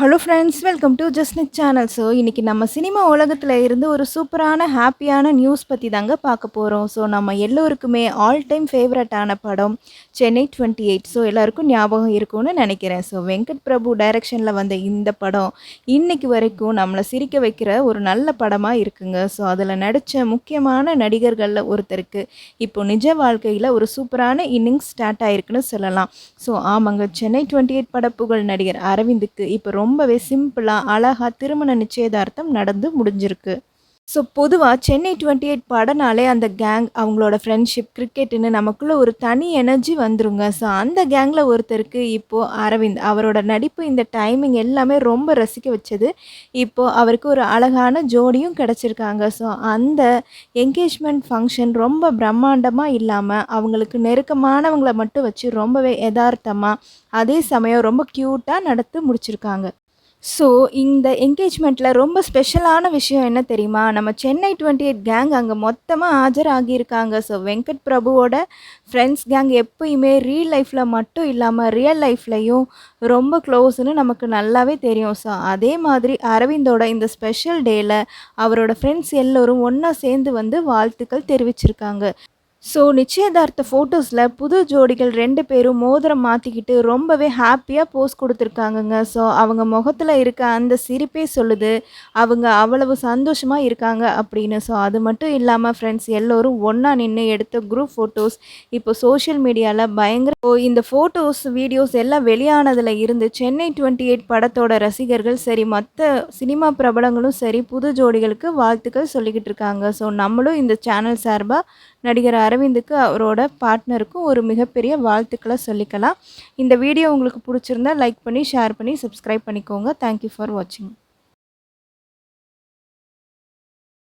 Hello friends, welcome to Jasnik channel. இன்னைக்கு நம்ம cinema உலகத்தில் இருந்து ஒரு சூப்பரான ஹாப்பியான நியூஸ் பற்றி தாங்க பார்க்க போகிறோம். நம்ம எல்லோருக்குமே ஆல் டைம் ஃபேவரட்டான படம் சென்னை 28. எல்லாருக்கும் ஞாபகம் இருக்கும்னு நினைக்கிறேன். வெங்கட் பிரபு டைரக்ஷனில் வந்த இந்த படம் இன்னைக்கு வரைக்கும் நம்மளை சிரிக்க வைக்கிற ஒரு நல்ல படமாக இருக்குங்க. அதில் நடித்த முக்கியமான நடிகர்களில் ஒருத்தருக்கு இப்போ நிஜ வாழ்க்கையில் ஒரு சூப்பரான இன்னிங்ஸ் ஸ்டார்ட் ஆயிருக்குன்னு சொல்லலாம். ஆமாங்க, சென்னை 28 படப்புகழ் நடிகர் அரவிந்துக்கு இப்போ ரொம்பவே சிம்பிளா, அழகா திருமண நிச்சயதார்த்தம் நடந்து முடிஞ்சிருக்கு. பொதுவா சென்னை 28 படம்னாலே அந்த கேங், அவங்களோட ஃப்ரெண்ட்ஷிப், கிரிக்கெட்டுன்னு நமக்குள்ள ஒரு தனி எனர்ஜி வந்துருங்க. அந்த கேங்கில் ஒருத்தருக்கு இப்போ அரவிந்த், அவரோட நடிப்பு, இந்த டைமிங் எல்லாமே ரொம்ப ரசிக்க வச்சது. இப்போ அவருக்கு ஒரு அழகான ஜோடியும் கிடச்சிருக்காங்க. அந்த என்கேஜ்மெண்ட் ஃபங்க்ஷன் ரொம்ப பிரம்மாண்டமாக இல்லாமல் அவங்களுக்கு நெருக்கமானவங்களை மட்டும் வச்சு ரொம்பவே யதார்த்தமாக, அதே சமயம் ரொம்ப க்யூட்டாக நடத்தி முடிச்சிருக்காங்க. இந்த என்கேஜ்மெண்ட்டில் ரொம்ப ஸ்பெஷலான விஷயம் என்ன தெரியுமா? நம்ம சென்னை 28 கேங் அங்கே மொத்தமாக ஆஜராகியிருக்காங்க. வெங்கட் பிரபுவோட ஃப்ரெண்ட்ஸ் கேங் எப்பயுமே ரியல் லைஃப்பில் மட்டும் இல்லாமல் ரியல் லைஃப்லையும் ரொம்ப க்ளோஸ்ன்னு நமக்கு நல்லாவே தெரியும். அதே மாதிரி அரவிந்தோட இந்த ஸ்பெஷல் டேயில் அவரோட ஃப்ரெண்ட்ஸ் எல்லோரும் ஒன்றா சேர்ந்து வந்து வாழ்த்துக்கள் தெரிவிச்சிருக்காங்க. நிச்சயதார்த்த ஃபோட்டோஸில் புது ஜோடிகள் 2 பேரும் மோதிரம் மாற்றிக்கிட்டு ரொம்பவே ஹாப்பியாக போஸ் கொடுத்துருக்காங்கங்க. அவங்க முகத்தில் இருக்க அந்த சிரிப்பே சொல்லுது அவங்க அவ்வளவு சந்தோஷமாக இருக்காங்க அப்படின்னு. அது மட்டும் இல்லாமல் ஃப்ரெண்ட்ஸ் எல்லோரும் ஒன்றா நின்று எடுத்த குரூப் ஃபோட்டோஸ் இப்போ சோஷியல் மீடியாவில் பயங்கர. இந்த ஃபோட்டோஸ், வீடியோஸ் எல்லாம் வெளியானதில் இருந்து சென்னை 28 படத்தோட ரசிகர்கள் சரி, மற்ற சினிமா பிரபலங்களும் சரி, புது ஜோடிகளுக்கு வாழ்த்துக்கள் சொல்லிக்கிட்டு இருக்காங்க. நம்மளும் இந்த சேனல் சார்பாக நடிகர் அரவிந்துக்கு, அவரோட பார்ட்னருக்கும் ஒரு மிகப்பெரிய வாழ்த்துக்களை சொல்லிக்கலாம். இந்த வீடியோ உங்களுக்கு பிடிச்சிருந்தா லைக் பண்ணி, ஷேர் பண்ணி, சப்ஸ்கிரைப் பண்ணிக்கோங்க. தேங்க்யூ ஃபார் வாட்சிங்.